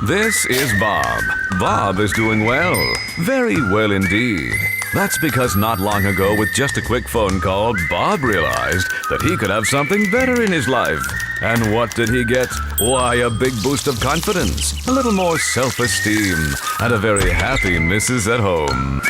This is Bob. Bob is doing well. Very well indeed. That's because not long ago, with just a quick phone call, Bob realized that he could have something better in his life. And what did he get? Why, a big boost of confidence, a little more self-esteem, and a very happy missus at home.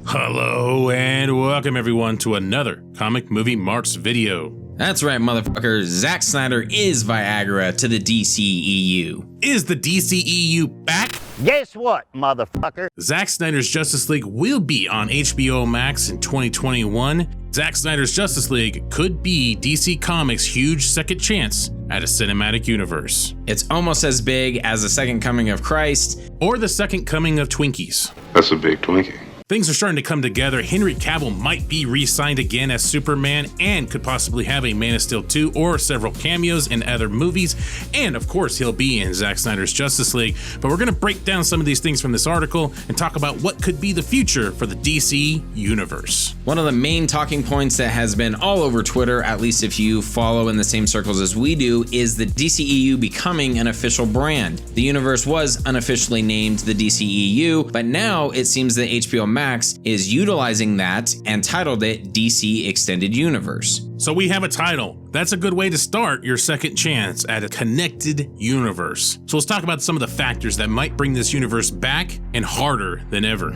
Hello and welcome everyone to another Comic Movie Marks video. That's right, motherfucker. Zack Snyder is Viagra to the DCEU. Is the DCEU back? Guess what, motherfucker? Zack Snyder's Justice League will be on HBO Max in 2021. Zack Snyder's Justice League could be DC Comics' huge second chance at a cinematic universe. It's almost as big as the second coming of Christ. Or the second coming of Twinkies. That's a big Twinkie. Things are starting to come together. Henry Cavill might be re-signed again as Superman and could possibly have a Man of Steel 2 or several cameos in other movies. And of course, he'll be in Zack Snyder's Justice League. But we're going to break down some of these things from this article and talk about what could be the future for the DC universe. One of the main talking points that has been all over Twitter, at least if you follow in the same circles as we do, is the DCEU becoming an official brand. The universe was unofficially named the DCEU, but now it seems that HBO Max is utilizing that and titled it DC Extended Universe. So we have a title. That's a good way to start your second chance at a connected universe. So let's talk about some of the factors that might bring this universe back and harder than ever.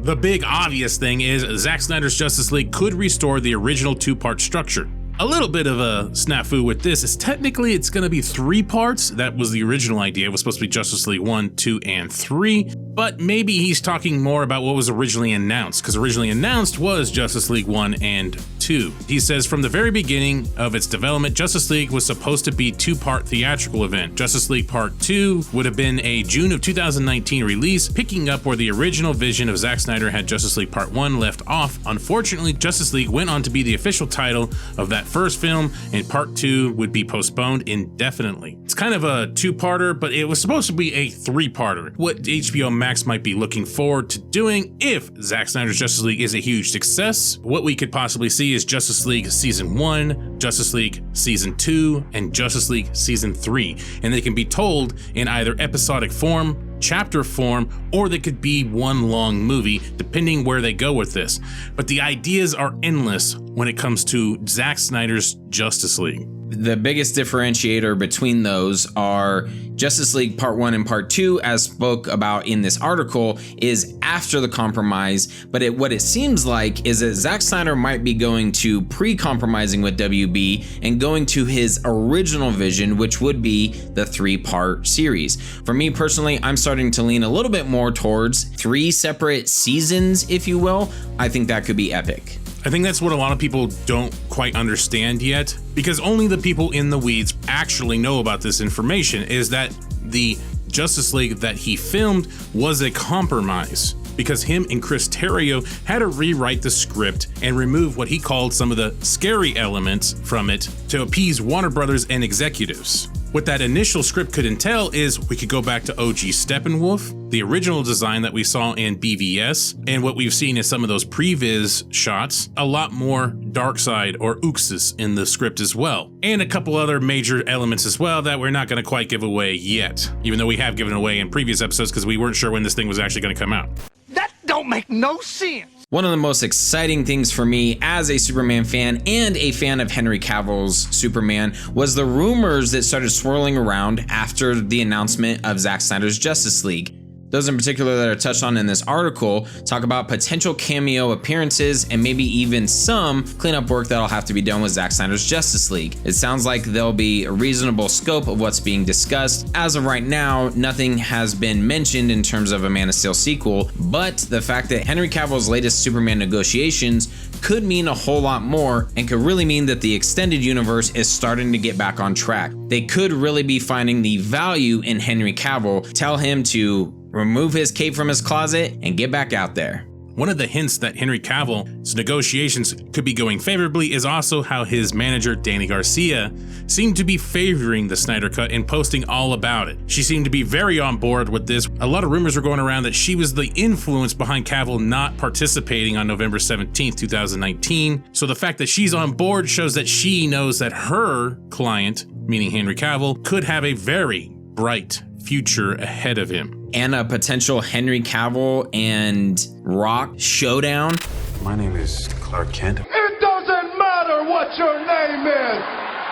The big obvious thing is Zack Snyder's Justice League could restore the original two-part structure. A little bit of a snafu with this is technically it's going to be 3 parts. That was the original idea. It was supposed to be Justice League 1, 2, and 3. But maybe he's talking more about what was originally announced, because originally announced was Justice League 1 and 2. He says from the very beginning of its development, Justice League was supposed to be a 2-part theatrical event. Justice League Part 2 would have been a June of 2019 release, picking up where the original vision of Zack Snyder had Justice League Part 1 left off. Unfortunately, Justice League went on to be the official title of that first film, and Part 2 would be postponed indefinitely. It's kind of a 2-parter, but it was supposed to be a 3-parter. What HBO Max might be looking forward to doing if Zack Snyder's Justice League is a huge success, what we could possibly see is Justice League Season 1, Justice League Season 2, and Justice League Season 3. And they can be told in either episodic form, chapter form, or they could be one long movie, depending where they go with this. But the ideas are endless when it comes to Zack Snyder's Justice League. The biggest differentiator between those are Justice League Part 1 and Part 2, as spoke about in this article, is after the compromise, but what it seems like is that Zack Snyder might be going to pre-compromising with WB and going to his original vision, which would be the 3-part series. For me personally, I'm starting to lean a little bit more towards 3 separate seasons, if you will. I think that could be epic. I think that's what a lot of people don't quite understand yet, because only the people in the weeds actually know about this information, is that the Justice League that he filmed was a compromise, because him and Chris Terrio had to rewrite the script and remove what he called some of the scary elements from it to appease Warner Brothers and executives. What that initial script could entail is we could go back to OG Steppenwolf, the original design that we saw in BVS, and what we've seen in some of those previs shots, a lot more Darkseid or Uxas in the script as well. And a couple other major elements as well that we're not going to quite give away yet, even though we have given away in previous episodes because we weren't sure when this thing was actually going to come out. That don't make no sense. One of the most exciting things for me as a Superman fan and a fan of Henry Cavill's Superman was the rumors that started swirling around after the announcement of Zack Snyder's Justice League. Those in particular that are touched on in this article talk about potential cameo appearances and maybe even some cleanup work that'll have to be done with Zack Snyder's Justice League. It sounds like there'll be a reasonable scope of what's being discussed. As of right now, nothing has been mentioned in terms of a Man of Steel sequel, but the fact that Henry Cavill's latest Superman negotiations could mean a whole lot more and could really mean that the extended universe is starting to get back on track. They could really be finding the value in Henry Cavill, tell him to remove his cape from his closet and get back out there. One of the hints that Henry Cavill's negotiations could be going favorably is also how his manager, Danny Garcia, seemed to be favoring the Snyder Cut and posting all about it. She seemed to be very on board with this. A lot of rumors were going around that she was the influence behind Cavill not participating on November 17th, 2019. So the fact that she's on board shows that she knows that her client meaning Henry Cavill, could have a very bright future ahead of him. And a potential Henry Cavill and Rock showdown. My name is Clark Kent. It doesn't matter what your name is.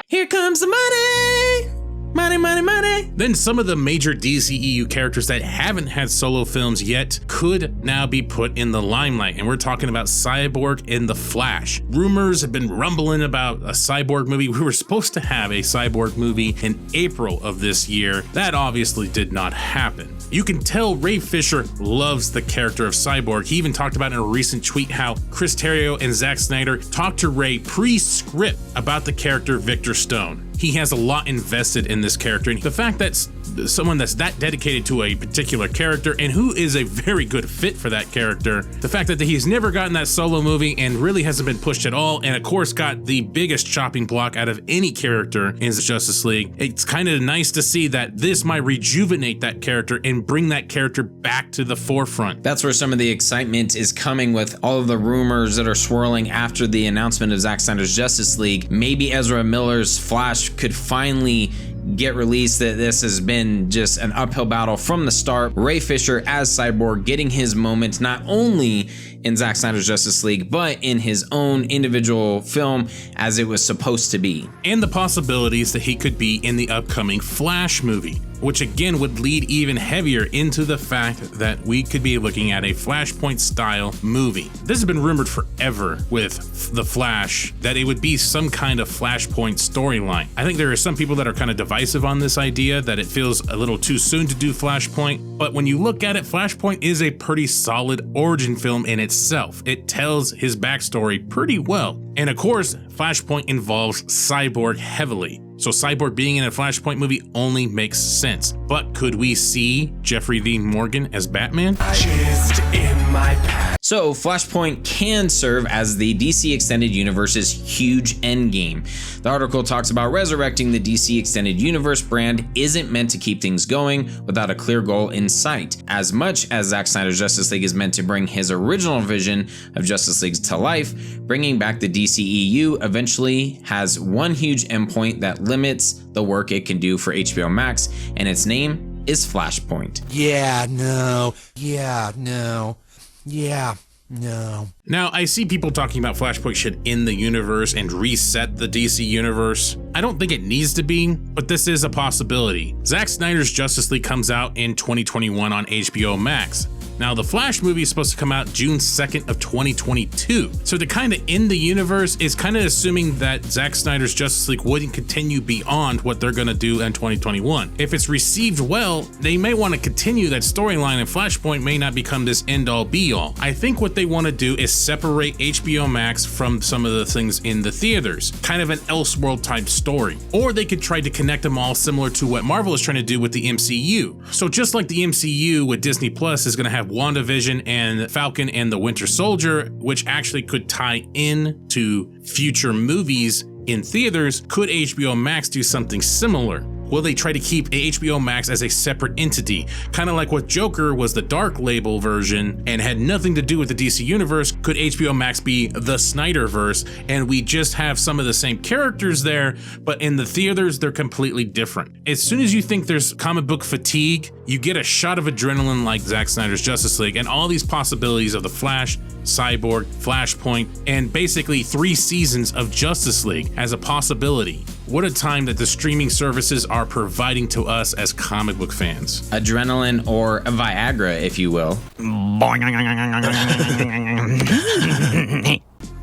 Here comes the money. Money, money, money. Then some of the major DCEU characters that haven't had solo films yet could now be put in the limelight, and we're talking about Cyborg and The Flash. Rumors have been rumbling about a Cyborg movie. We were supposed to have a Cyborg movie in April of this year. That obviously did not happen. You can tell Ray Fisher loves the character of Cyborg. He even talked about in a recent tweet how Chris Terrio and Zack Snyder talked to Ray pre-script about the character Victor Stone. He has a lot invested in this character, and the fact that someone that's that dedicated to a particular character and who is a very good fit for that character, the fact that he's never gotten that solo movie and really hasn't been pushed at all, and of course got the biggest chopping block out of any character in the Justice League, it's kind of nice to see that this might rejuvenate that character and bring that character back to the forefront. That's where some of the excitement is coming with all of the rumors that are swirling after the announcement of Zack Snyder's Justice League. Maybe Ezra Miller's Flash could finally get released. That this has been just an uphill battle from the start. Ray Fisher as Cyborg getting his moment not only in Zack Snyder's Justice League, but in his own individual film as it was supposed to be. And the possibilities that he could be in the upcoming Flash movie, which again would lead even heavier into the fact that we could be looking at a Flashpoint style movie. This has been rumored forever with The Flash, that it would be some kind of Flashpoint storyline. I think there are some people that are kind of divisive on this idea, that it feels a little too soon to do Flashpoint, but when you look at it, Flashpoint is a pretty solid origin film in itself. It tells his backstory pretty well. And of course, Flashpoint involves Cyborg heavily. So Cyborg being in a Flashpoint movie only makes sense. But could we see Jeffrey Dean Morgan as Batman? So Flashpoint can serve as the DC Extended Universe's huge endgame. The article talks about resurrecting the DC Extended Universe brand isn't meant to keep things going without a clear goal in sight. As much as Zack Snyder's Justice League is meant to bring his original vision of Justice League to life, bringing back the DCEU eventually has one huge endpoint that limits the work it can do for HBO Max, and its name is Flashpoint. Now, I see people talking about Flashpoint should end the universe and reset the DC universe. I don't think it needs to be, but this is a possibility. Zack Snyder's Justice League comes out in 2021 on HBO Max. Now, the Flash movie is supposed to come out June 2nd of 2022. So to kind of end the universe is kind of assuming that Zack Snyder's Justice League wouldn't continue beyond what they're going to do in 2021. If it's received well, they may want to continue that storyline, and Flashpoint may not become this end-all be-all. I think what they want to do is separate HBO Max from some of the things in the theaters, kind of an Elseworld type story. Or they could try to connect them all similar to what Marvel is trying to do with the MCU. So just like the MCU with Disney Plus is going to have WandaVision and Falcon and the Winter Soldier, which actually could tie in to future movies in theaters, could HBO Max do something similar? Will they try to keep HBO Max as a separate entity? Kind of like what Joker was the dark label version and had nothing to do with the DC universe. Could HBO Max be the Snyderverse and we just have some of the same characters there, but in the theaters they're completely different? As soon as you think there's comic book fatigue, you get a shot of adrenaline like Zack Snyder's Justice League and all these possibilities of the Flash, Cyborg, Flashpoint, and basically 3 seasons of Justice League as a possibility. What a time that the streaming services are providing to us as comic book fans. Adrenaline, or a Viagra, if you will.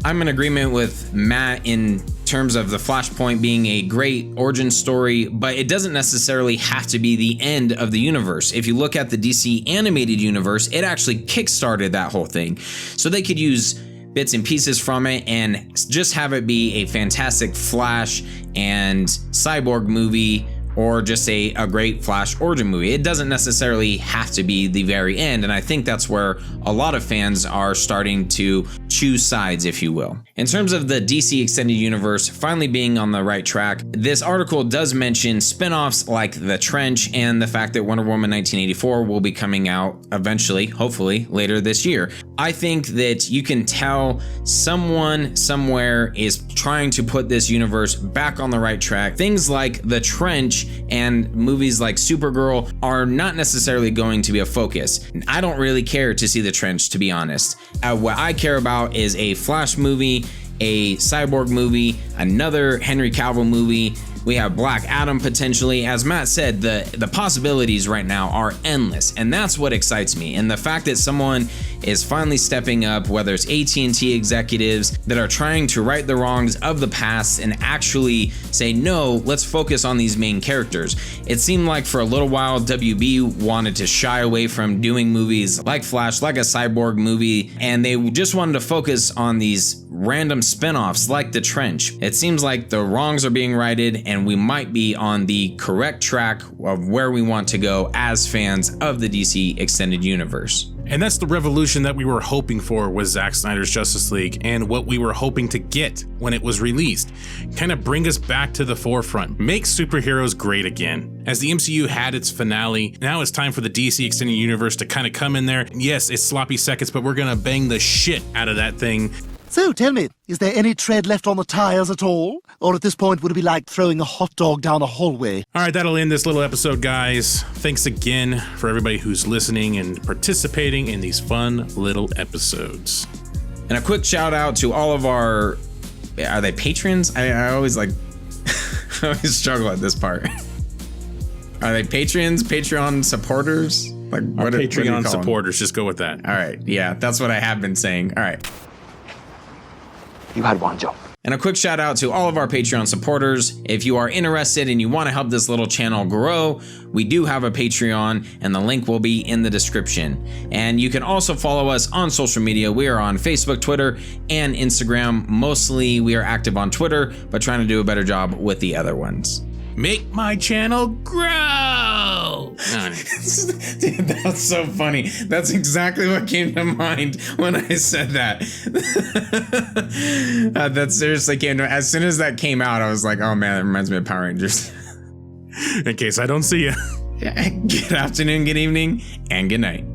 I'm in agreement with Matt in terms of the Flashpoint being a great origin story, but it doesn't necessarily have to be the end of the universe. If you look at the DC animated universe, it actually kickstarted that whole thing. So they could use bits and pieces from it and just have it be a fantastic Flash and Cyborg movie, or just a great Flash origin movie. It doesn't necessarily have to be the very end, and I think that's where a lot of fans are starting to choose sides, if you will. In terms of the DC Extended Universe finally being on the right track, this article does mention spin-offs like The Trench and the fact that Wonder Woman 1984 will be coming out eventually, hopefully, later this year. I think that you can tell someone somewhere is trying to put this universe back on the right track. Things like The Trench and movies like Supergirl are not necessarily going to be a focus. I don't really care to see The Trench, to be honest. What I care about is a Flash movie, a Cyborg movie, another Henry Cavill movie. We have Black Adam potentially. As Matt said, the possibilities right now are endless, and that's what excites me. And the fact that someone is finally stepping up, whether it's AT&T executives that are trying to right the wrongs of the past and actually say, no, let's focus on these main characters. It seemed like for a little while, WB wanted to shy away from doing movies like Flash, like a Cyborg movie, and they just wanted to focus on these random spin-offs like The Trench. It seems like the wrongs are being righted, and we might be on the correct track of where we want to go as fans of the DC Extended Universe. And that's the revolution that we were hoping for with Zack Snyder's Justice League, and what we were hoping to get when it was released. Kind of bring us back to the forefront. Make superheroes great again. As the MCU had its finale, now it's time for the DC Extended Universe to kind of come in there. Yes, it's sloppy seconds, but we're gonna bang the shit out of that thing. So, tell me, is there any tread left on the tires at all? Or at this point, would it be like throwing a hot dog down a hallway? All right, that'll end this little episode, guys. Thanks again for everybody who's listening and participating in these fun little episodes. And a quick shout out to all of are they patrons? I always I always struggle at this part. Are they patrons, Patreon supporters? Like what are Patreon supporters? Just go with that. All right, yeah, that's what I have been saying. All right. You had one job. And a quick shout out to all of our Patreon supporters. If you are interested and you want to help this little channel grow, we do have a Patreon, and the link will be in the description. And you can also follow us on social media. We are on Facebook, Twitter, and Instagram. Mostly we are active on Twitter, but trying to do a better job with the other ones. Make my channel grow! Dude, that's so funny. That's exactly what came to mind when I said that. That seriously came to, as soon as that came out, I was like, oh man, that reminds me of Power Rangers. In case I don't see you. Good afternoon, good evening, and good night.